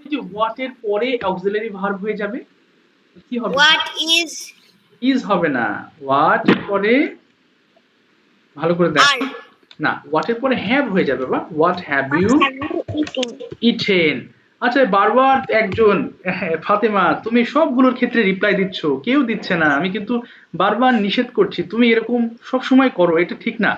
এই যে what এর পরে অক্সিলারি ভার্ব হয়ে যাবে, কি হবে? What is হবে না, what এর পরে ভালো করে দেখো না, what এর পরে have হয়ে যাবে বা what have you eaten। আচ্ছা বারবার একজন ফাতেমা তুমি সবগুলোর ক্ষেত্রে রিপ্লাই দিচ্ছ, কেউ দিচ্ছে না, আমি কিন্তু বারবার নিষেধ করছি, তুমি এরকম সব সময় করো, এটা ঠিক না।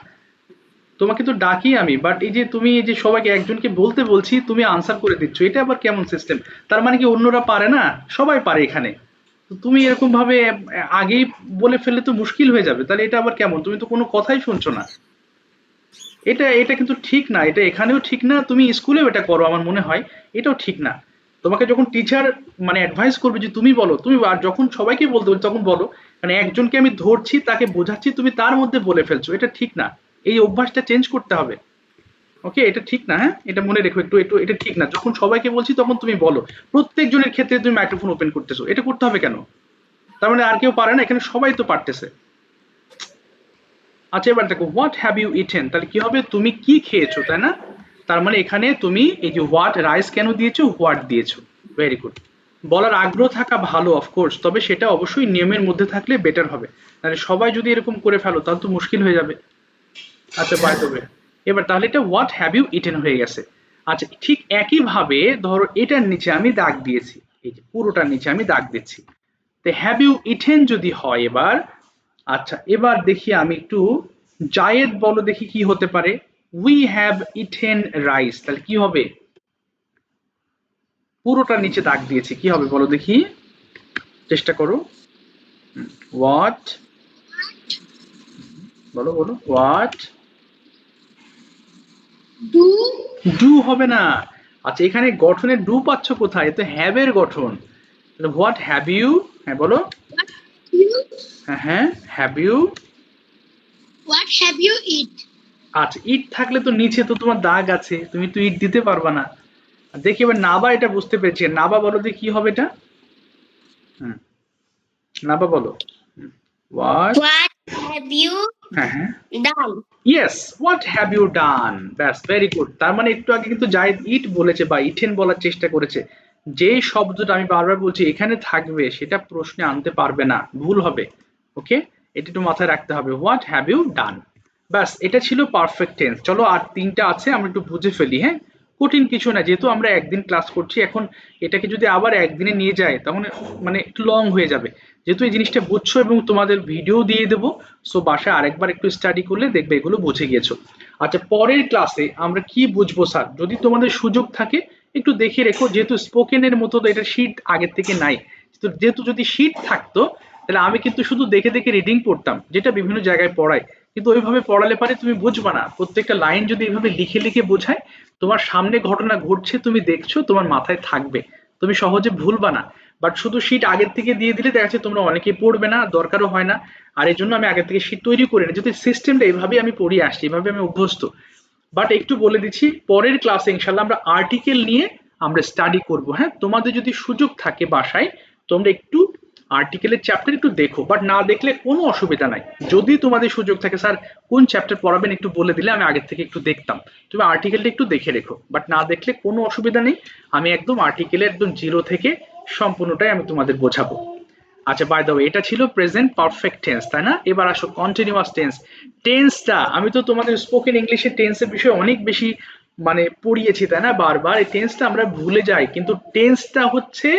তোমাকে তো ডাকি আমি, বাট এই যে তুমি এই যে সবাইকে একজনকে বলতে বলছি তুমি আনসার করে দিচ্ছ, এটা আবার কেমন সিস্টেম? তার মানে কি অন্যরা পারে না? সবাই পারে এখানে। তো তুমি এরকম ভাবে আগেই বলে ফেললে তো মুশকিল হয়ে যাবে, তাহলে এটা আবার কেমন? তুমি তো কোনো কথাই শুনছো না। এটা এটা কিন্তু ঠিক না, এটা এখানেও ঠিক না, তুমি স্কুলেও এটা করো আমার মনে হয়, এটাও ঠিক না। তোমাকে যখন টিচার মানে অ্যাডভাইস করবে যে তুমি বলো, তুমি আর যখন সবাইকে বলতে বলি তখন বলো, মানে একজনকে আমি ধরছি তাকে বোঝাচ্ছি তুমি তার মধ্যে বলে ফেলছো, এটা ঠিক না। এই অভ্যাসটা চেঞ্জ করতে হবে। ওকে, এটা ঠিক না, হ্যাঁ এটা মনে রেখো একটু একটু, এটা ঠিক না, যখন সবাইকে বলছি তখন তুমি বলো, প্রত্যেকজনের ক্ষেত্রে তুমি মাইক্রোফোন ওপেন করতেছো, এটা করতে হবে কেন? তার মানে আর কেউ পারে না, এখানে সবাই তো পারতেছে। আচ্ছা এবার দেখো হোয়াট হ্যাভ ইউ ইটেন, তাহলে কি হবে? তুমি কি খেয়েছো, তাই না? তার মানে এখানে তুমি এই যে হোয়াট রাইস কেন দিয়েছো, হোয়াট দিয়েছো। Very good. বলার আগ্রহ থাকা ভালো অফকোর্স, তবে সেটা অবশ্যই নিয়মের মধ্যে থাকলে বেটার হবে, তাহলে সবাই যদি এরকম করে ফেলো তাহলে তো মুশকিল হয়ে যাবে। আচ্ছা বাই দ্য ওয়ে, এবার তাহলে এটা হোয়াট হ্যাভ ইউ ইটেন হয়ে গেছে। আচ্ছা ঠিক একইভাবে ধরো এটার নিচে আমি দাগ দিয়েছি, এই যে পুরোটার নিচে আমি দাগ দিচ্ছি, তো হ্যাভ ইউ ইটেন যদি হয় এবার, আচ্ছা এবার দেখি আমি একটু জায়েদ বলো দেখি কি হতে পারে। উই হ্যাভ ইটেন রাইস, তাহলে কি হবে? পুরোটার নিচে দাগ দিয়েছি, কি হবে বলো দেখি, চেষ্টা করো। হোয়াট, বলো বলো হোয়াট ডু হবে না। আচ্ছা এখানে গঠনের ডু পাচ্ছ কোথায়? তো হ্যাভ এর গঠন, তাহলে হোয়াট হ্যাভ ইউ, হ্যাঁ বলো, হ্যাঁ হ্যাঁ have you, What have you eat? আচ্ছা ইট থাকলে তো নিচে তো তোমার দাগ আছে, তুমি তো ইট দিতে পারবা না। দেখি এবার নাবা এটা বুঝতে পেরেছি, নাবা বলো দেখি কি হবে এটা। হুম, নাবা বলো। হোয়াট, What have you হ্যাঁ হ্যাঁ done? Yes, what have you done, ব্যাস ভেরি গুড। তার মানে একটু আগে কিন্তু জায়েদ ইট বলেছে বা ইটেন বলার চেষ্টা করেছে, যে শব্দটা আমি বারবার বলছি এখানে থাকবে সেটা প্রশ্নে আনতে পারবে না, ভুল হবে। ওকে, এটা একটু মাথায় রাখতে হবে, হোয়াট হ্যাভ ইউ ডান। ব্যাস এটা ছিল পারফেক্ট টেন্স। চলো আর তিনটা আছে আমরা একটু বুঝে ফেলি, হ্যাঁ কঠিন কিছু না, যেহেতু আমরা একদিন ক্লাস করছি এখন, এটাকে যদি আবার একদিনে নিয়ে যায় তখন মানে একটু লং হয়ে যাবে। যেহেতু এই জিনিসটা বুঝছো এবং তোমাদের ভিডিও দিয়ে দেবো, সো বাসায় আরেকবার একটু স্টাডি করলে দেখবে এগুলো বুঝে গিয়েছো। আচ্ছা পরের ক্লাসে আমরা কি বুঝবো স্যার, যদি তোমাদের সুযোগ থাকে একটু দেখে রেখো, যেহেতু স্পোকেনের মতো তো এটা শীট আগের থেকে নাই, তো যেহেতু যদি শীট থাকতো তাহলে আমি কিন্তু শুধু দেখে দেখে রিডিং পড়তাম, যেটা বিভিন্ন জায়গায় পড়ায়, কিন্তু ওইভাবে পড়ালে পারে তুমি বুঝবা না, প্রত্যেকটা লাইন যদি এইভাবে লিখে লিখে বোঝায়, তোমার সামনে ঘটনা ঘটছে তুমি দেখছো, তোমার মাথায় থাকবে, তুমি সহজে ভুলবা না। বাট শুধু শীট আগের থেকে দিয়ে দিলে দেখা যাচ্ছে তোমরা অনেকেই পড়বে না, দরকারও হয় না। আর এই জন্য আমি আগের থেকে শীট তৈরি করে নিই, যদি সিস্টেমটা এইভাবে আমি পড়িয়ে আসছি, এইভাবে আমি অভ্যস্ত। বাট একটু বলে দিচ্ছি পরের ক্লাসে ইনশাল্লাহ আমরা আর্টিকেল নিয়ে আমরা স্টাডি করব, হ্যাঁ তোমাদের যদি সুযোগ থাকে বাসায় তোমরা একটু আর্টিকেলের চ্যাপ্টার একটু দেখো, বাট না দেখলে কোনো অসুবিধা নাই। যদি তোমাদের সুযোগ থাকে স্যার কোন চ্যাপ্টার পড়াবেন একটু বলে দিলে আমি আগের থেকে একটু দেখতাম, তুমি আর্টিকেলটা একটু দেখে রেখো, বাট না দেখলে কোনো অসুবিধা নেই, আমি একদম আর্টিকেলের একদম জিরো থেকে সম্পূর্ণটাই আমি তোমাদের বোঝাবো। আচ্ছা বাই দ্য ওয়ে এটা ছিল প্রেজেন্ট পারফেক্ট টেন্স, তাই না? এবার আসো কন্টিনিউয়াস টেন্স। টেন্সটা আমি তো তোমাদের স্পোকেন ইংলিশে টেন্সের বিষয়ে অনেক বেশি মানে পড়িয়েছি, তাই না? বারবার এই টেন্সটা আমরা ভুলে যাই, কিন্তু টেন্সটা হচ্ছে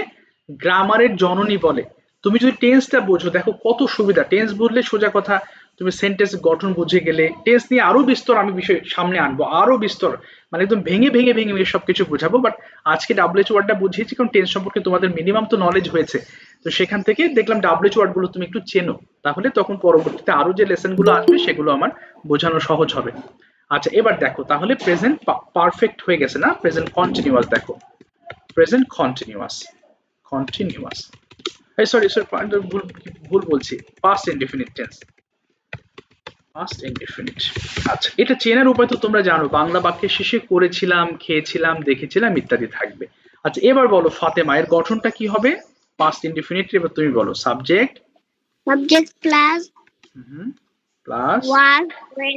গ্রামারের জননী বলে। তুমি যদি টেন্সটা বোঝো দেখো কত সুবিধা, টেন্স বুঝলে সোজা কথা তুমি সেন্টেন্স গঠন বুঝে গেলে, টেন্স নিয়ে আরো বিস্তর আমি বিষয় সামনে আনবো, আরো বিস্তর মানে একদম ভেঙে ভেঙে ভেঙে ভেঙে সবকিছু বোঝাবো। বাট আজকে ডাব্লিউএইচ ওয়ার্ডটা বুঝিয়েছি কারণ টেন্স সম্পর্কে তোমাদের মিনিমাম তো নলেজ হয়েছে, তো সেখান থেকে দেখলাম ডাব্লিউএইচ ওয়ার্ড গুলো তুমি একটু চেনো, তাহলে তখন পরবর্তীতে আরো যে লেসন গুলো আসবে সেগুলো আমার বোঝানো সহজ হবে। আচ্ছা এবার দেখো তাহলে প্রেজেন্ট পারফেক্ট হয়ে গেছে না, প্রেজেন্ট কন্টিনিউয়াস দেখো, প্রেজেন্ট কন্টিনিউয়াস, কন্টিনিউয়াস, এই সরি সরি ভুল ভুল বলছি, past indefinite tense, past indefinite. আচ্ছা এটা চেনার উপায় তো তোমরা জানো, বাংলা বাক্যের শেষে করেছিলাম, খেয়েছিলাম, দেখেছিলাম ইত্যাদি থাকবে। আচ্ছা এবার বলো ফাতেমা এর গঠনটা কি হবে পাস্ট ইনডেফিনিট, এবার তুমি বলো। Subject plus plus, was where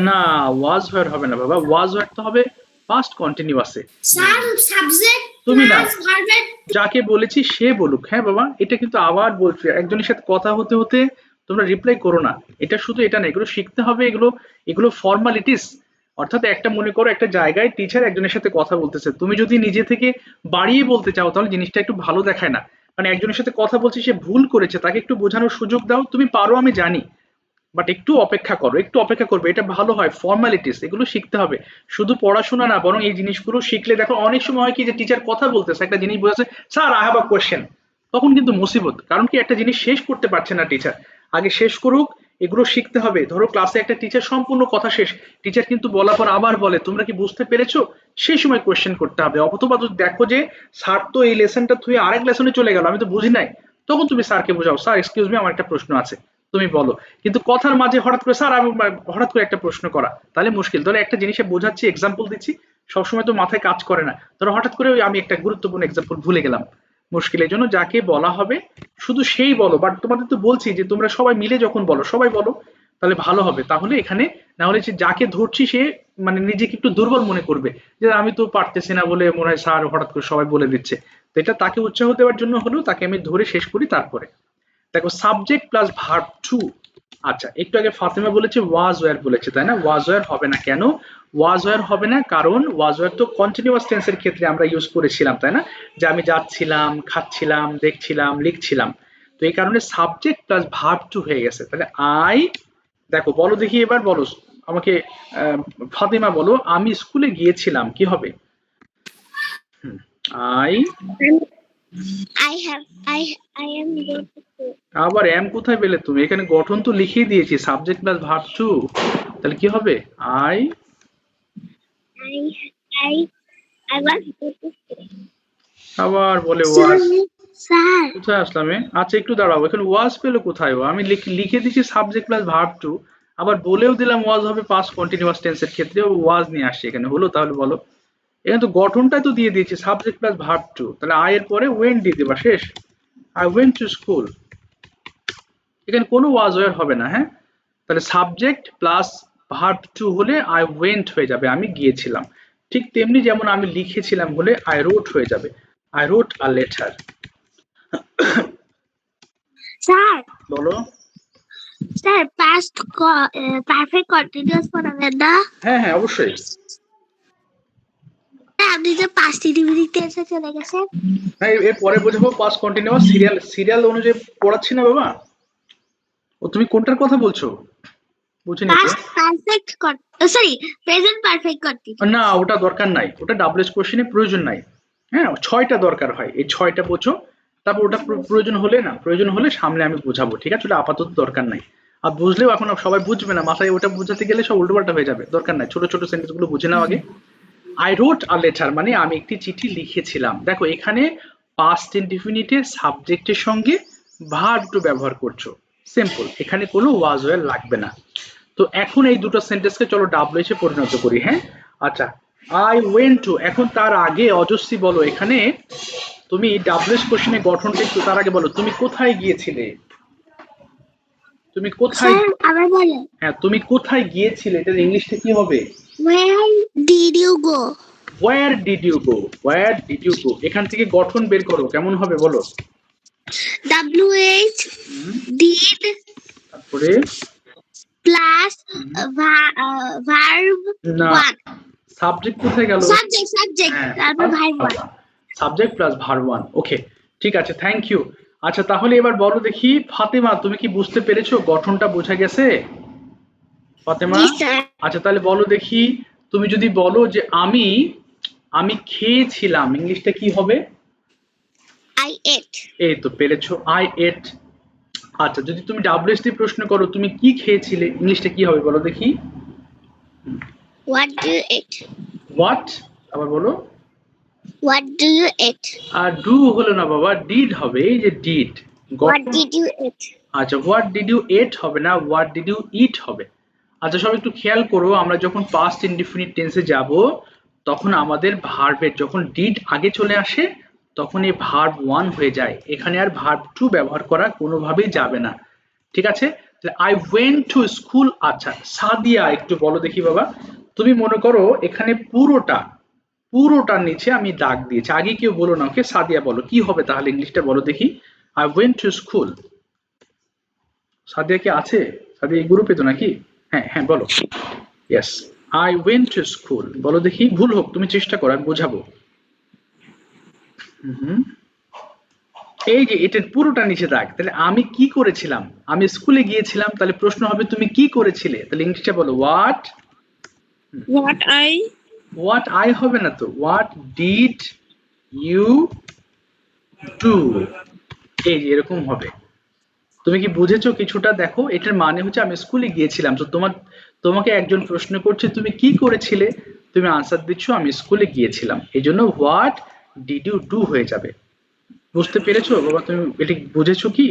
না ওয়াজ ওয়্যার হবে না বাবা, ওয়াজ ওয়্যার তো হবে পাস্ট কন্টিনিউয়াসে। স্যার সাবজেক্ট তুমি না, Class verb যাকে বলেছি সে বলুক। হ্যাঁ বাবা, এটা কিন্তু আবার বলছি, একজনের সাথে কথা হতে হতে তোমরা রিপ্লাই করো না। এটা শুধু এটা না, এগুলো শিখতে হবে, এগুলো এগুলো ফর্মালিটিস। অর্থাৎ একটা মনে করো একটা জায়গায় টিচার একজনের সাথে কথা বলতেছে, তুমি যদি নিজে থেকে বাড়িয়ে বলতে চাও তাহলে জিনিসটা একটু ভালো দেখায় না। মানে একজনের সাথে কথা বলছি, সে ভুল করেছে, তাকে একটু বোঝানোর সুযোগ দাও। তুমি পারো আমি জানি, বাট একটু অপেক্ষা করো, একটু অপেক্ষা করবে, এটা ভালো হয়। ফর্মালিটিস এগুলো শিখতে হবে, শুধু পড়াশোনা না, বরং এই জিনিসগুলো শিখলে দেখো অনেক সময় হয় কি যে টিচার কথা বলতেছে, একটা জিনিস বলেছে, sir I have a question, তখন কিন্তু মুসিবত। কারণ কি, একটা জিনিস শেষ করতে পারছে না টিচার, আগে শেষ করুক। এগুলো শিখতে হবে। ধরো ক্লাসে একটা টিচার সম্পূর্ণ কথা শেষ, টিচার কিন্তু বলার পর আবার বলে তোমরা কি বুঝতে পেরেছো, সেই সময় কোয়েশ্চেন করতে হবে। অথবা যদি দেখো যে স্যার তো এই লেসনটা থুয়ে আরেক লেসনে চলে গেল, আমি তো বুঝি নাই, তখন তুমি স্যারকে বোঝাও, স্যার এক্সকিউজ মি, আমার একটা প্রশ্ন আছে, তুমি বলো। কিন্তু কথার মাঝে হঠাৎ করে স্যার আমি হঠাৎ করে একটা প্রশ্ন করা, তাহলে মুশকিল। ধরো একটা জিনিসে বোঝাচ্ছি, এক্সাম্পল দিচ্ছি, সবসময় তো মাথায় কাজ করে না, ধরো হঠাৎ করে ওই আমি একটা গুরুত্বপূর্ণ এক্সাম্পল ভুলে গেলাম, মুশকিল। এই জন্য যাকে বলা হবে শুধু সেই বলো। বাট তোমাদের তো বলছি যে তোমরা সবাই মিলে যখন বলো, সবাই বলো, তাহলে ভালো হবে। তাহলে এখানে না হলে যে যাকে ধরছি সে মানে নিজেকে একটু দুর্বল মনে করবে, যে আমি তো পারতেছি না বলে মনে হয় স্যার হঠাৎ করে সবাই বলে দিচ্ছে। তো এটা তাকে উৎসাহ দেওয়ার জন্য হলেও তাকে আমি ধরে শেষ করি। তারপরে দেখো সাবজেক্ট প্লাস ভার্ব টু। আচ্ছা, একটু আগে ফাতেমা বলেছে ওয়াজ ওয়্যার বলেছে, তাই না? ওয়াজ ওয়্যার হবে না কেন? ওয়াজ ওয়্যার হবে না কারণ ওয়াজ ওয়্যার তো কন্টিনিউয়াস টেন্সের ক্ষেত্রে আমরা ইউজ করেছিলাম, তাই না? যে আমি যাচ্ছিলাম, খাচ্ছিলাম, দেখছিলাম, লিখছিলাম। তো এই কারণে সাবজেক্ট প্লাস ভার্ব টু হয়ে গেছে। তাহলে আই, দেখো বলো দেখি, এবার বলো আমাকে, ফাতেমা বলো, আমি স্কুলে গিয়েছিলাম, কি হবে? I, I have I am going to school. আবার এম কোথায় পেলে তুমি? এখানে গঠন তো লিখিয়ে দিয়েছি, সাবজেক্ট প্লাস ভার্ব টু। তাহলে কি হবে? I, I I I was going to school. আবার বলে ওয়াজ। Sir. কোথায় আসলাম আচ্ছা একটু দাঁড়াও, এখানে ওয়াজ পেলো কোথায়? ও আমি লিখে দিচ্ছি সাবজেক্ট প্লাস ভার্ব টু, আবার বলেও দিলাম ওয়াজ হবে পাস্ট কন্টিনিউয়াস টেন্সের ক্ষেত্রে, ওয়াজ নিয়ে আসছে এখানে, হলো? তাহলে বলো, এখানে তো গঠনটাই তো দিয়ে দিয়েছি সাবজেক্ট প্লাস ভার্ব টু, তাহলে আই এর পরে ওয়েন্ট দিয়ে দেবা, শেষ। আই ওয়েন্ট টু স্কুল, এখানে কোনো ওয়াজ ওয়ার হবে না। হ্যাঁ, তাহলে সাবজেক্ট প্লাস ভার্ব টু হলে আই ওয়েন্ট হয়ে যাবে, আমি গিয়েছিলাম। ঠিক তেমনি যেমন আমি লিখেছিলাম হলে আই রোট হয়ে যাবে, আই রোট আ লেটার। Sir. বলো। Sir, past perfect continuous পড়াবেন না? হ্যাঁ হ্যাঁ অবশ্যই। আপনি যে 5টি ডিগ্রিতে এসে চলে গেছেন। হ্যাঁ, এর পরে বোঝাবো পাস্ট কন্টিনিউয়াস, সিরিয়াল সিরিয়াল অনুযায়ী পড়াচ্ছি না বাবা। ও তুমি কোনটার কথা বলছো? বুঝিনি তো। Past perfect sorry, present perfect continuous. না ওটা দরকার নাই, ওটা ডাব্লিউএস কোশ্চেনে প্রয়োজন নাই। হ্যাঁ, 6টা দরকার হয়, এই 6টা বোঝো। তারপর ওটা প্রয়োজন হলে না, প্রয়োজন হলে সামনে আমি বোঝাবো, ঠিক আছে? ওটা আপাতত দরকার নাই। আর বুঝলেও এখন সবাই বুঝবে না, মাথায় ওটা বোঝাতে গেলে সব উল্টোপাল্টা হয়ে যাবে, দরকার নাই। ছোট ছোট সেন্টেন্স গুলো বুঝে নাও আগে। আই রোট আ লেটার মানে আমি একটি চিঠি লিখেছিলাম। দেখো এখানে পাস্ট ইনডিফিনিটে সাবজেক্টের সঙ্গে ভার্ব টু ব্যবহার করছো, সিম্পল, এখানে কোনো ওয়াজ ওয়্যার লাগবে না। তো এখন এই দুটো সেন্টেন্সকে চলো ডাব্লিউএইচ এ পরিণত করি। হ্যাঁ, আচ্ছা, আই ওয়েন্ট টু, এখন তার আগে অজস্রী বলো, এখানে তুমি ডাব্লিউএইচ কোশ্চেনের গঠনটা একটু তার আগে বলো, তুমি কোথায় গিয়েছিলে? তুমি কোথায়, Sir, আবার বলেন। হ্যাঁ তুমি কোথায় গিয়েছিলে, এটা ইংলিশে কি হবে? Where did you go? Where did you go, where did you go, এখান থেকে গঠন বের করো, কেমন হবে বলো? WH did তারপরে plus verb না, 1. সাবজেক্ট কোথায় গেল? Subject হ্যাঁ, তারপর verb 1. Subject plus verb one. Okay, ঠিক আছে, থ্যাংক ইউ। আচ্ছা তাহলে এবার বলো দেখি ফাতেমা, তুমি কি বুঝতে পেরেছো? গঠনটা বোঝা গেছে ফাতেমা? Yes, sir. আচ্ছা তাহলে বলো দেখি, তুমি যদি বলো যে আমি আমি খেয়েছিলাম, ইংলিশটা কি হবে? I ate. এই তো পেরেছো, আই এট। আচ্ছা যদি তুমি ডাব্লিউএস দিয়ে প্রশ্ন করো তুমি কি খেয়েছিলে, ইংলিশটা কি হবে বলো দেখি? What do you eat? What, আবার বলো। What do you eat? আর ডু হলো না বাবা, ডিড হবে, এই যে did. What did you eat? আচ্ছা হোয়াট ডিড ইউ এট হবে না, হোয়াট ডিড ইউ ইট হবে। আচ্ছা সব একটু খেয়াল করো, আমরা যখন পাস্ট ইনডিফিনিট টেন্সে যাব তখন আমাদের ভার্বের যখন ডিড আগে চলে আসে তখন এই ভার্ব ওয়ান হয়ে যায়, এখানে আর ভার্ব টু ব্যবহার করা কোনোভাবেই যাবে না, ঠিক আছে? I went to school. আচ্ছা সাদিয়া একটু বলো দেখি বাবা, তুমি মনে করো এখানে পুরোটা পুরোটার নিচে আমি দাগ দিয়েছি। আগে কেউ বলো না, ওকে সাদিয়া বলো কি হবে তাহলে, ইংলিশটা বলো দেখি। I went to school. Sadia কি আছে? সাদিয়া এই গ্রুপে তো নাকি? হ্যাঁ হ্যাঁ বলো। Yes, I went to school বলো দেখি, ভুল হোক তুমি চেষ্টা করো, আমি বোঝাবো। হুম, এই যে এটা পুরোটা নিচে দাগ, তাহলে আমি কি করেছিলাম? আমি স্কুলে গিয়েছিলাম, তাহলে প্রশ্ন হবে তুমি কি করেছিলে, তাহলে ইংলিশে বলো what. What I what I হবে না তো, হোয়াট ডিড ইউ ডু, এই যে এরকম হবে। তুমি কি বুঝেছো কিছুটা? দেখো এটার মানে হচ্ছে আমি স্কুলে গিয়েছিলাম, তো তোমাকে একজন প্রশ্ন করছে তুমি কি করেছিলে, তুমি আনসার দিচ্ছ আমি স্কুলে গিয়েছিলাম, এই জন্য হোয়াট ডিড ইউ ডু হয়ে যাবে। বুঝতে পেরেছো বাবা? তুমি এটা বুঝেছো কি?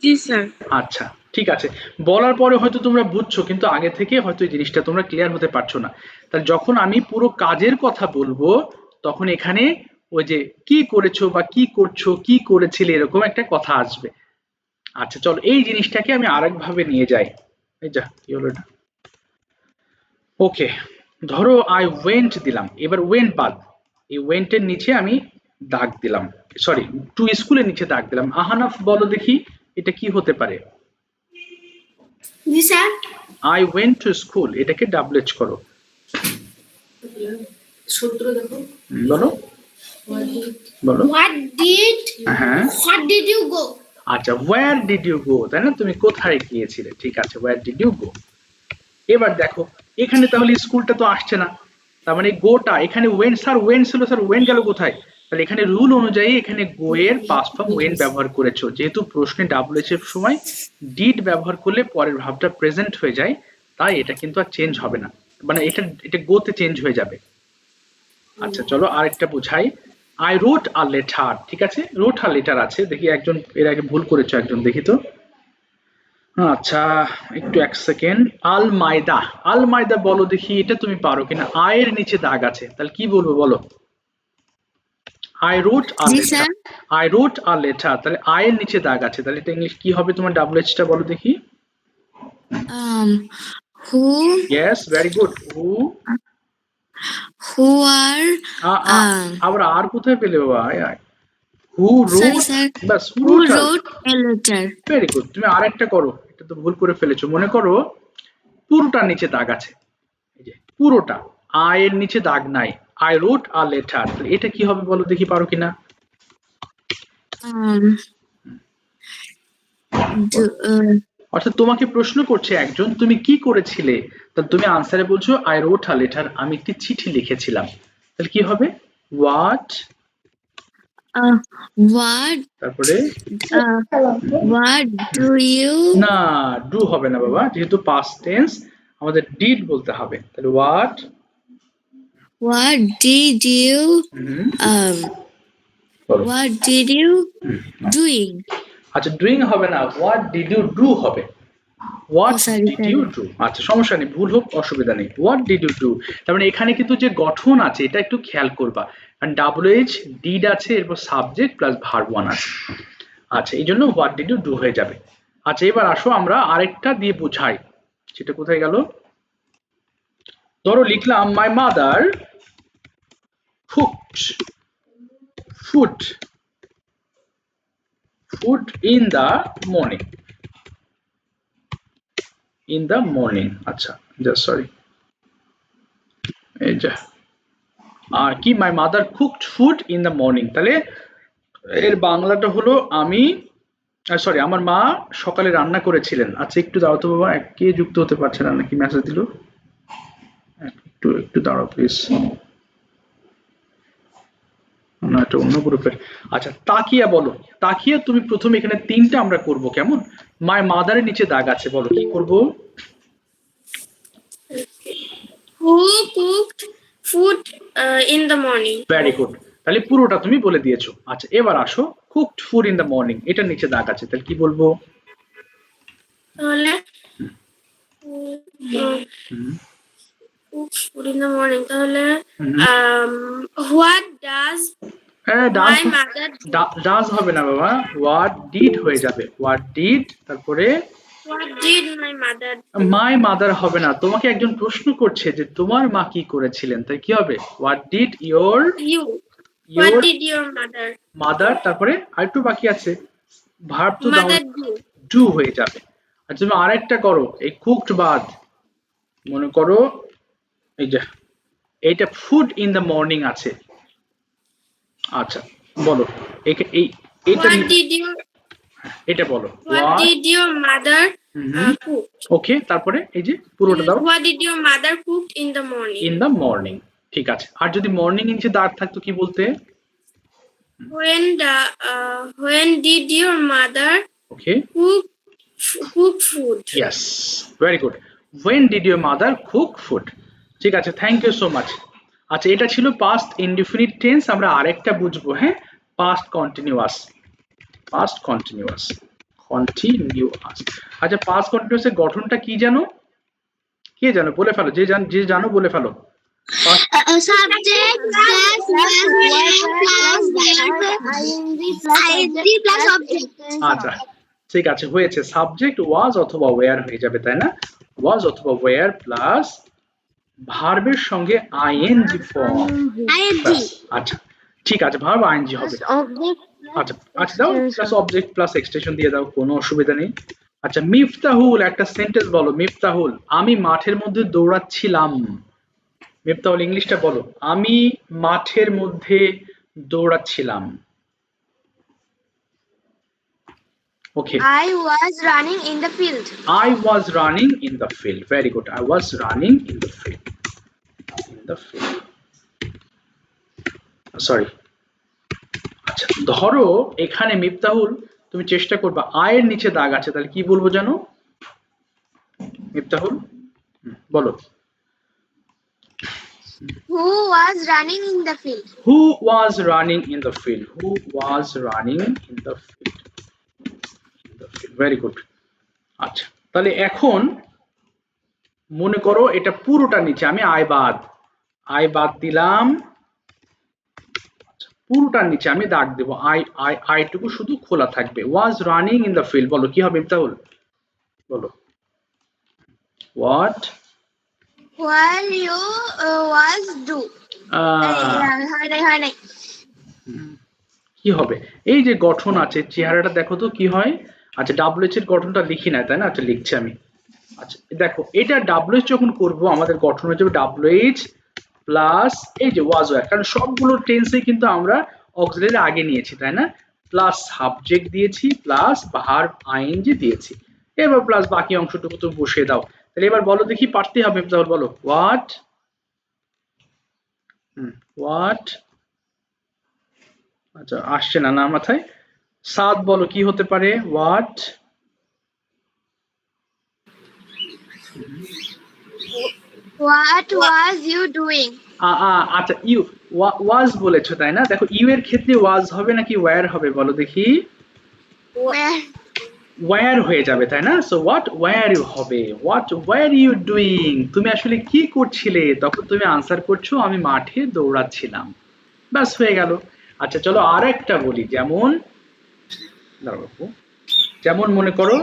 জি স্যার। আচ্ছা ঠিক আছে, বলার পরে হয়তো তোমরা বুঝছো, কিন্তু আগে থেকে হয়তো এই জিনিসটা তোমরা ক্লিয়ার হতে পারছো না। তাহলে যখন আমি পুরো কাজের কথা বলবো, তখন এখানে ওই যে কি করেছো বা কি করছো কি করেছিলে এরকম একটা কথা আসবে। আচ্ছা চলো এই জিনিসটাকে আমি আরেক ভাবে নিয়ে যাই। এই যা কি হলো এটা, ওকে, ধরো আই ওয়েন্ট দিলাম, এবার ওয়েন্ট বাদ, এই ওয়েন্টের নিচে আমি দাগ দিলাম, সরি টু স্কুলের নিচে দাগ দিলাম। আহানাফ বলো দেখি এটা কি হতে পারে? জি sir. I went to school, এটাকে ডাবলএচ করো। সূত্র দেখো। বলো বলো। হ্যাঁ What did you go? আচ্ছা, ওয়্যার ডিড ইউ গো, তাই না? তুমি কোথায় গিয়েছিলে, ঠিক আছে, ওয়্যার ডিড ইউ গো। এবার দেখো এখানে তাহলে স্কুলটা তো আসছে না, তার মানে গোটা এখানে ওয়েন, স্যার ওয়েন ছিল, স্যার ওয়েন গেল কোথায়? তাহলে এখানে রুল অনুযায়ী এখানে গো এর পাস্ট ফর্ম ওয়েন ব্যবহার করেছো, যেহেতু প্রশ্নে ডাব্লিউএইচ এর সময় ডিড ব্যবহার করলে পরের ভাবটা প্রেজেন্ট হয়ে যায়, তাই এটা কিন্তু আর চেঞ্জ হবে না, মানে এটা গোতে চেঞ্জ হয়ে যাবে। আচ্ছা চলো আরেকটা বুঝাই। আই রোট আ লেটার, ঠিক আছে, রোট আ লেটার আছে, দেখি একজন এর আগে ভুল করেছো একজন, দেখি তো। আচ্ছা একটু এক সেকেন্ড। আল মায়দা, আল মায়দা বলো দেখি, এটা তুমি পারো কিনা? আয়ের নিচে দাগ আছে, তাহলে কি বলবো বলো? I রোট a G letter, sir. I রোট a letter, তাহলে আয়ের নিচে দাগ আছে, তাহলে এটা ইংলিশ কি হবে তোমার ডাব্লিউএইচটা বলো দেখি। Who yes very good, who. are আবার আর কোথায় পেলে বাবা? আয় আয়, হু sorry রোট, স্যার, বাস who who wrote a, wrote a letter? Very good. তুমি আরেকটা করো, এটা তো ভুল করে ফেলেছো, মনে করো পুরোটার নিচে দাগ আছে, এই যে পুরোটা, আয়ের নিচে দাগ নাই, আই রোট আ লেটার, এটা কি হবে বলো দেখি, পারো কিনা? Um, do, অর্থাৎ তোমাকে প্রশ্ন করছে একজন তুমি কি করেছিলে, তা তুমি আনসারে বলছো আই রোট আ লেটার, আমি একটি চিঠি লিখেছিলাম, তাহলে কি হবে? হোয়াট, what তারপরে what do you না, ডু হবে না বাবা, যেহেতু পাস্ট টেন্স আমাদের ডিড বলতে হবে, তাহলে হোয়াট, what did you বলো। what did you doing? আচ্ছা ডুইং হবে না, হোয়াট ডিড ইউ ডু হবে, what sorry did sir. You do. আচ্ছা সমস্যা নেই, ভুল হোক অসুবিধা নেই, হোয়াট ডিড ইউ ডু। তার মানে এখানে কিন্তু যে গঠন আছে এটা একটু খেয়াল করবা, কারণ ডাব্লিউএইচ ডিড আছে, এরপর সাবজেক্ট প্লাস ভার্ব ওয়ান আছে। আচ্ছা এই জন্য হোয়াট ডিড ইউ ডু হয়ে যাবে। আচ্ছা এবার আসো আমরা আরেকটা দিয়ে বুঝাই, সেটা কোথায় গেল? ধরো লিখলাম my mother cooked food, food in the morning, in the morning, আচ্ছা জাস্ট সরি, এই যে আর কি, my mother cooked food in the morning, তাহলে এর বাংলাটা হলো আমি, সরি আমার মা সকালে রান্না করেছিলেন। আচ্ছা একটু দাঁড়াও তো বাবা, কে যুক্ত হতে পারছে না নাকি মেসেজ দিল, একটু একটু দাঁড়াও প্লিজ, না এটা অন্য গ্রুপের। আচ্ছা তাকিয়া বলো, তাকিয়া তুমি প্রথমে, এখানে তিনটা আমরা করব কেমন? মাই মাদারের নিচে দাগ আছে, বলো কি করব? Who cooked food in the morning? Very good, তাহলে পুরোটা তুমি বলে দিয়েছো। আচ্ছা এবার আসো cooked food in the morning, এটার নিচে দাগ আছে, তাহলে কি বলবো? তাহলে cooked food in the morning, তাহলে what does my mother do? Does হবে না বাবা, হোয়াট ডিড হয়ে যাবে, হোয়াট ডিড, তারপরে What did my mother do? My mother হবে না, তোমাকে একজন প্রশ্ন করছে যে তোমার মা কি করেছিলেন, তাই কি হবে? What did your You. What did your mother mother, তারপরে আরেকটু বাকি আছে, ভার্ব তো দাও, mother do? ডু হয়ে যাবে। আর তুমি আরেকটা করো, এই কুকড বাদ, মনে করো এই যে এইটা ফুড ইন দ্য মর্নিং আছে। আচ্ছা বলো, এই এটা What did your এটা বলো, What did your mother cook? ওকে, তারপরে এই যে পুরোটা দাও, What did your mother cook in the morning? In the morning. ঠিক আছে, আর যদি মর্নিং এর নিচে দাঁড় থাকতো কি বলতে? When did your mother okay, cook food? Yes, very good. when did your mother cook food? ঠিক আছে, থ্যাংক ইউ সো মাচ। আচ্ছা, এটা ছিল পাস্ট ইনডিফিনিট টেন্স। আমরা আরেকটা বুঝবো, হ্যাঁ, past continuous. Past continuous, continuous. আচ্ছা, পাস্ট কন্টিনিউয়াসের গঠনটা কি জানো? কে জানো? বলে ফেলো, যে জানো বলে ফেলো। Subject plus object. আচ্ছা, ঠিক আছে, হয়েছে। সাবজেক্ট ওয়াজ অথবা ওয়্যার হয়ে যাবে, তাই না? ওয়াজ অথবা ওয়্যার প্লাস ভার্বের সঙ্গে আইএনজি ফর্ম। আচ্ছা, ঠিক আছে, ভার্ব আইএনজি হবে। আচ্ছা আচ্ছা, দাও প্লাস অবজেক্ট প্লাস এক্সটেনশন দিয়ে দাও, কোনো অসুবিধা নেই। আচ্ছা, মিফতাহুল, একটা সেন্টেন্স বলো। মিফতাহুল, আমি মাঠের মধ্যে দৌড়াচ্ছিলাম। মিফতাহুল ইংলিশটা বলো, আমি মাঠের মধ্যে দৌড়াচ্ছিলাম। ওকে, I was running in the field. I was running in the field. Very good. I was running in the field. In the field. Sorry. আচ্ছা, ধরো এখানে মিফতাহুল তুমি চেষ্টা করবা, আয়ের নিচে দাগ আছে, তাহলে কি বলবো জানো? মিফতাহুল বলো। Who was running in the field? Who was running in the field? Who was running in the field? In the field. Very good. আচ্ছা, তাহলে এখন মনে করো এটা পুরোটা নিচে আমি আই বাদ দিলাম, পুরোটার নিচে আমি দাগ দেবো, আইটুকু শুধু খোলা থাকবে। Was running in the field, বলো কি হবে ইমতাহুল? বলো, what While you was do. কি হবে? এই যে গঠন আছে, চেহারাটা দেখো তো কি হয়। আচ্ছা, ডাব্লিউএইচ এর গঠনটা লিখি না, তাই না? আচ্ছা, লিখছি আমি। আচ্ছা, দেখো এটা ডাব্লিউএইচ যখন করব আমাদের গঠন হয়ে যাবে ডাব্লিউএইচ প্লাস এই যে ওয়াজ ওয়্যার, কারণ সবগুলো টেন্সে কিন্তু আমরা অক্সিলারি আগে নিয়েছি, তাই না? প্লাস সাবজেক্ট দিয়েছি প্লাস ভার্ব আইএনজি দিয়েছি, এবার প্লাস বাকি অংশটুকু তো বসিয়ে দাও। তাহলে এবার বলো দেখি, পারতে হবে, তাহলে বলো হোয়াট হোয়াট। আচ্ছা, আসছে না না মাথায়। সাদ বলো কি হতে পারে? What What was you doing? আচ্ছা, ইউ ওয়াজ বলেছো, তাই না? দেখো ইউ এর ক্ষেত্রে ওয়াজ হবে নাকি ওয়্যার হবে বলো দেখি? Where? ওয়্যার হয়ে যাবে, তাই না? সো হোয়াট ওয়্যার ইউ হবে, হোয়াট ওয়্যার ইউ ডুইং, তুমি আসলে কি করছিলে? তখন তুমি আনসার করছো আমি মাঠে দৌড়াচ্ছিলাম, ব্যাস হয়ে গেল। আচ্ছা, চলো আর একটা বলি, যেমন দাঁড়াও, যেমন মনে করো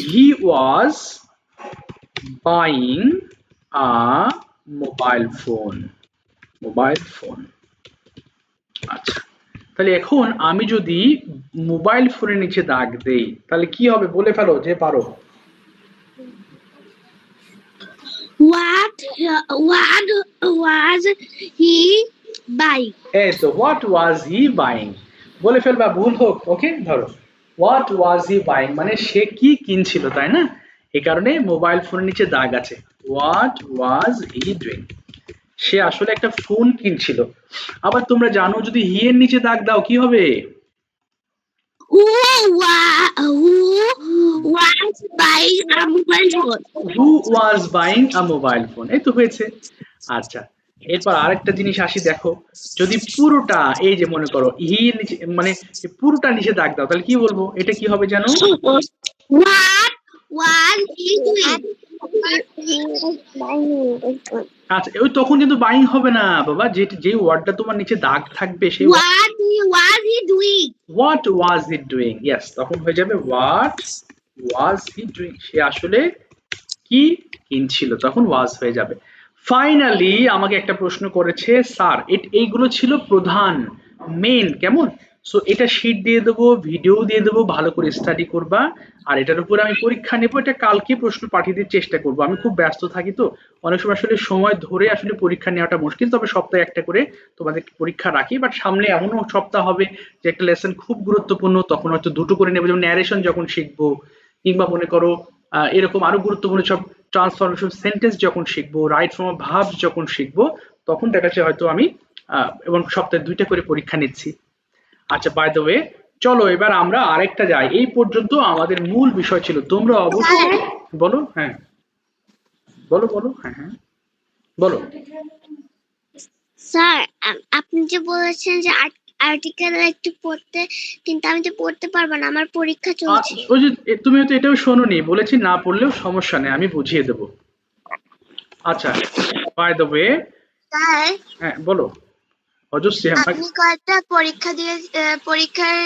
he was buying a mobile phone. Mobile phone. আচ্ছা, তাহলে এখন আমি যদি মোবাইল ফোনের নিচে দাগ দেই তাহলে কি হবে? বলে ফেলো যে পারো। What was he buying? এই তো, হোয়াট ওয়াজ হি বাইং, বলে ফেলবা ভুল হোক। ওকে, ধরো হোয়াট ওয়াজ হি বাইং মানে সে কি কিনছিল, তাই না? এই কারণে মোবাইল ফোনের নিচে দাগ আছে। হোয়াট ওয়াজ হি ডুইং, সে আসলে একটা ফোন কিনছিল। আবার তোমরা জানো যদি হি এর নিচে দাগ দাও কি হবে? Who was buying a mobile phone? Who was buying a mobile phone, এই তো হয়েছে। আচ্ছা, এরপর আরেকটা জিনিস আসি, দেখো যদি পুরোটা এই যে মনে করো হি এর নিচে মানে পুরোটা নিচে দাগ দাও তাহলে কি বলবো? এটা কি হবে জানো? What was he doing? আচ্ছা, ওই তখন কিন্তু বাইং হবে না বাবা, যে ওয়ার্ডটা তোমার নিচে দাগ থাকবে সেই What was he doing? What was it doing, yes, তখন হয়ে যাবে হোয়াট ওয়াজ হি ডুইং, সে আসলে কি কিনছিল, তখন ওয়াজ হয়ে যাবে। ফাইনালি আমাকে একটা প্রশ্ন করেছে স্যার, এইগুলো ছিল প্রধান মেন, কেমন? সো এটা শিট দিয়ে দেবো, ভিডিও দিয়ে দেবো, ভালো করে স্টাডি করবা, আর এটার উপর আমি পরীক্ষা নেবো। এটা কালকে প্রশ্ন পাঠিয়ে দিয়ে চেষ্টা করবো, আমি খুব ব্যস্ত থাকি তো অনেক সময় আসলে সময় ধরে আসলে পরীক্ষা নেওয়াটা মুশকিল, তবে সপ্তাহে একটা করে তোমাদের পরীক্ষা রাখি। বাট সামনে এমনও সপ্তাহ হবে যে একটা লেসন খুব গুরুত্বপূর্ণ, তখন হয়তো দুটো করে নেবো, যেমন ন্যারেশন যখন শিখবো, কিংবা মনে করো এরকম আরো গুরুত্বপূর্ণ সব ট্রান্সফরমেশন সেন্টেন্স যখন শিখবো, রাইট ফ্রম ভার্বস যখন শিখবো, তখন দেখা যাচ্ছে হয়তো আমি এবং সপ্তাহে 2টা করে পরীক্ষা নিচ্ছি। আচ্ছা, বাই দ্য ওয়ে, চলো এবার আমরা আরেকটা যাই। এই পর্যন্ত আমাদের মূল বিষয় ছিল, তোমরা অবশ্যই স্যার বলো। হ্যাঁ, বলো বলো, হ্যাঁ হ্যাঁ, বলো। স্যার আপনি যে বলেছেন যে আর্টিকেল একটু পড়তে, কিন্তু আমি তো পড়তে পারবো না, আমার পরীক্ষা চলছে। ওই যে তুমি হয়তো এটাও শোনোনি, বলেছি না পড়লেও সমস্যা নেই, আমি বুঝিয়ে দেবো। আচ্ছা, বাই দ্য ওয়ে, স্যার হ্যাঁ বলো। অজস্রী, হ্যাঁ, আপনি কয়েকটা পরীক্ষা দিয়ে পরীক্ষার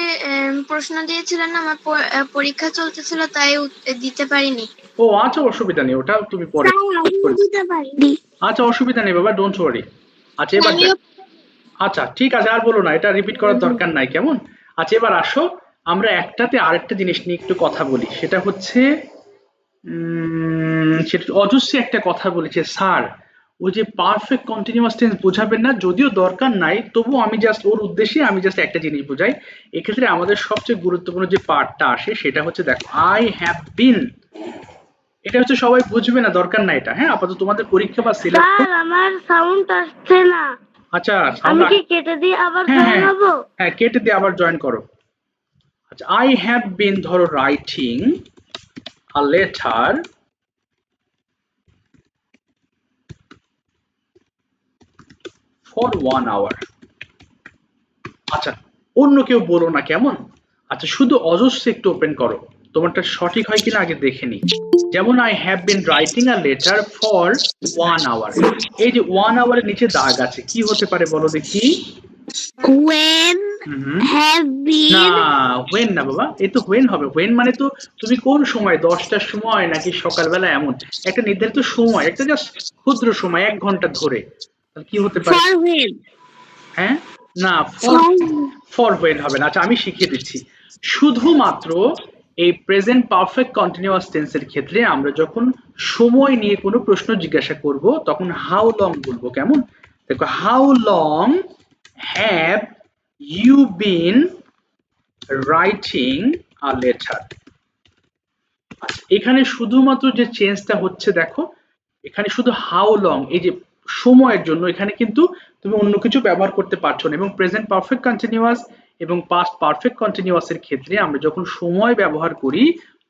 প্রশ্ন দিয়েছিলেন না, আমার পরীক্ষা চলতেছিল তাই দিতে পারিনি। ও আচ্ছা, অসুবিধা নেই, ওটা তুমি পরে স্যার আমিও দিতে পারিনি। আচ্ছা, অসুবিধা নেই বাবা, ডোন্ট ওয়ারি। আচ্ছা এবার আমিও আচ্ছা ঠিক আছে, আর বলো না, এটা রিপিট করার দরকার নাই, কেমন? আচ্ছা এবার আসো, আমরা একটাতে আরেকটা জিনিস নিয়ে একটু কথা বলি, সেটা হচ্ছে সেটা অজস্রী একটা কথা বলেছে স্যার, ওই যে পারফেক্ট কন্টিনিউয়াস টেন্স বোঝাবেন না, যদিও দরকার নাই, তবু আমি জাস্ট ওর উদ্দেশ্যে আমি জাস্ট একটা জিনিস বোঝাই। এক্ষেত্রে আমাদের সবচেয়ে গুরুত্বপূর্ণ যে পার্টটা আসে সেটা হচ্ছে, দেখো, আই হ্যাভ বিন, এটা হচ্ছে সবাই বুঝবে না, দরকার নাই এটা। হ্যাঁ, আপাতত তোমাদের পরীক্ষা বা সিলেবাস। স্যার আমার সাউন্ড আসছে না, আচ্ছা, আমি সাউন্ড। কি কেটে দিয়ে আবার হ্যাঁ জয়েন হ্যাঁ হব? হ্যাঁ, কেটে দিয়ে আবার জয়েন করো। আচ্ছা, আই হ্যাভ বিন, ধরো, writing a letter for 1 hour। আচ্ছা, অন্য কেউ বলো না, কেমন? আচ্ছা, শুধু অজস্র একটু ওপেন করো, তোমারটা সঠিক হয় কিনা আগে দেখে নি। যেমন I have been writing a letter for 1 hour, এই যে 1 hour-এর নিচে দাগ আছে, কি হতে পারে বলো দেখি? When হুম, have না, been হোয়েন না বাবা, এ তো হোয়েন হবে। হোয়েন মানে তো তুমি কোন সময়, 10টার সময় নাকি সকালবেলা, এমন একটা নির্ধারিত সময়, একটা জাস্ট ক্ষুদ্র সময়, 1 ঘন্টা ধরে, তাহলে কি হতে পারে? for when হ্যাঁ, না, ফর for ফর হোয়েন হবে না। আচ্ছা আমি শিখিয়ে দিচ্ছি। শুধুমাত্র এই প্রেজেন্ট পারফেক্ট কন্টিনিউয়াস টেন্সের ক্ষেত্রে আমরা যখন সময় নিয়ে কোনো প্রশ্ন জিজ্ঞাসা করব, তখন হাউ লং বলবো, কেমন? দেখো, how long have you been writing a letter. এখানে শুধুমাত্র যে চেঞ্জটা হচ্ছে, দেখো, এখানে শুধু হাউ লং, এই যে সময়ের জন্য, এখানে কিন্তু তুমি অন্য কিছু ব্যবহার করতে পারছো না। এবং প্রেজেন্ট পারফেক্ট কন্টিনিউয়াস এবং পাস্ট পারফেক্ট কন্টিনিউয়াস এর ক্ষেত্রে আমরা যখন সময় ব্যবহার করি,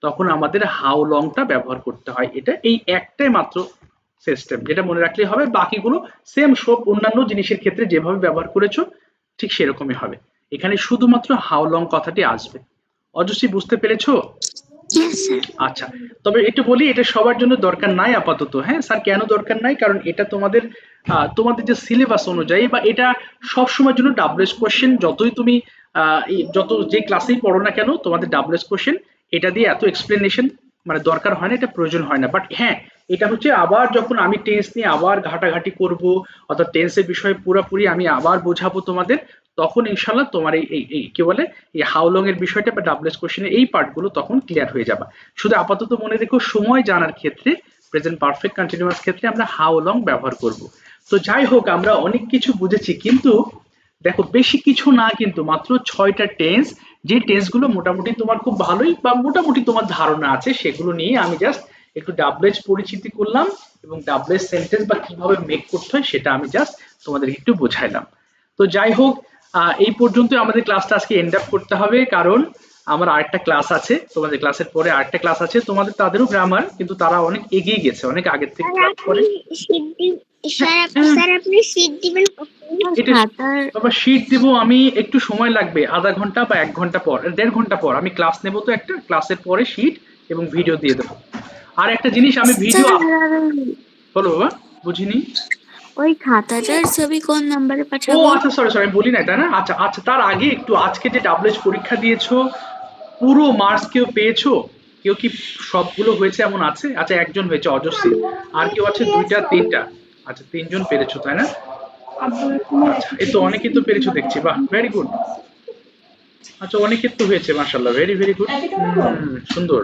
তখন আমাদের হাউ লংটা ব্যবহার করতে হয়। এটা এই একটাই মাত্র সিস্টেম, যেটা মনে রাখলেই হবে। বাকিগুলো সেম, সব অন্যান্য জিনিসের ক্ষেত্রে যেভাবে ব্যবহার করেছো ঠিক সেরকমই হবে। এখানে শুধুমাত্র হাউ লং কথাটি আসবে। অজস্রী, বুঝতে পেরেছো? yes sir আচ্ছা, তবে একটু বলি, এটা সবার জন্য দরকার নাই আপাতত। হ্যাঁ স্যার, কেন দরকার নাই? কারণ এটা তোমাদের তোমাদের যে সিলেবাস অনুযায়ী, বা এটা সব সময়ের জন্য ডাব্লিউএস কোশ্চেন, যতই তুমি যত যে ক্লাসেই পড়ো না কেন, তোমাদের ডাব্লিউএস কোশ্চেন, এটা দিয়ে এত এক্সপ্লেনেশন মানে দরকার হয় না, এটা প্রয়োজন হয় না। বাট হ্যাঁ, এটা হচ্ছে আবার যখন আমি টেন্স নিয়ে আবার ঘাটাঘাটি করব, অর্থাৎ টেন্সের বিষয়ে পুরোপুরি আমি আবার বোঝাবো তোমাদের, তখন ইনশাল্লাহ তোমার এই কি বলে, এই হাউ লং এর বিষয়টা বা ডাব্লিউএস কোশ্চেনের এই পার্টগুলো তখন ক্লিয়ার হয়ে যাবে। শুধু আপাতত মনে রেখো, সময় জানার ক্ষেত্রে প্রেজেন্ট পারফেক্ট কন্টিনিউয়াস ক্ষেত্রে আমরা হাউ লং ব্যবহার করব। তো যাই হোক, আমরা অনেক কিছু বুঝেছি, কিন্তু দেখো, বেশি কিছু না, কিন্তু মাত্র 6টা টেন্স, যে টেন্সগুলো মোটামুটি তোমার খুব ভালোই বা মোটামুটি তোমার ধারণা আছে, সেগুলো নিয়ে আমি জাস্ট একটু ডাব্লিউএস পরিচিতি করলাম, এবং ডাব্লিউএস সেন্টেন্স বা কিভাবে মেক করতে হয় সেটা আমি জাস্ট তোমাদের একটু বোঝাইলাম। তো যাই হোক, এই পর্যন্ত আমাদের ক্লাসটা আজকে এন্ড আপ করতে হবে, কারণ আমার আরেকটা ক্লাস আছে, তোমাদের ক্লাসের পরে আরেকটা ক্লাস আছে তোমাদের, তাদেরও গ্রামার, কিন্তু তারা অনেক এগিয়ে গেছে, অনেক আগের থেকে স্যার ক্লাস করে। আপনি শীট হ্যাঁ, স্যার আপনি শীট দিবেন এটা খাতার? বাবা, শীট দেবো আমি, একটু সময় লাগবে, আধা ঘন্টা বা 1 ঘন্টা পর, 1.5 ঘন্টা পর আমি ক্লাস নেবো, তো একটা ক্লাসের পরে শীট এবং ভিডিও দিয়ে দেবো। আর একটা জিনিস, আমি ভিডিও, স্যার বলো বাবা, বুঝিনি। ওই খাতাটার ছবি কোন নাম্বারে ও পাঠাবো? আচ্ছা, সরি সরি, আমি বলি না, তাই না? আচ্ছা আচ্ছা, তার আগে একটু, আজকে যে ডাব্লিউএইচ পরীক্ষা দিয়েছো, পুরো মার্কস কেউ পেয়েছো? কেউ কি সবগুলো হয়েছে এমন আছে? আচ্ছা একজন হয়েছে অজস্রী, আর কেউ আছে দুইটা তিনটা? আচ্ছা তিনজন পেরেছো তাই না? আচ্ছা এই তো অনেকেই তো পেরেছো দেখছি, বাহ ভেরি গুড। আচ্ছা অনেকের তো হয়েছে মাশাল্লাহ, ভেরি ভেরি গুড। সুন্দর।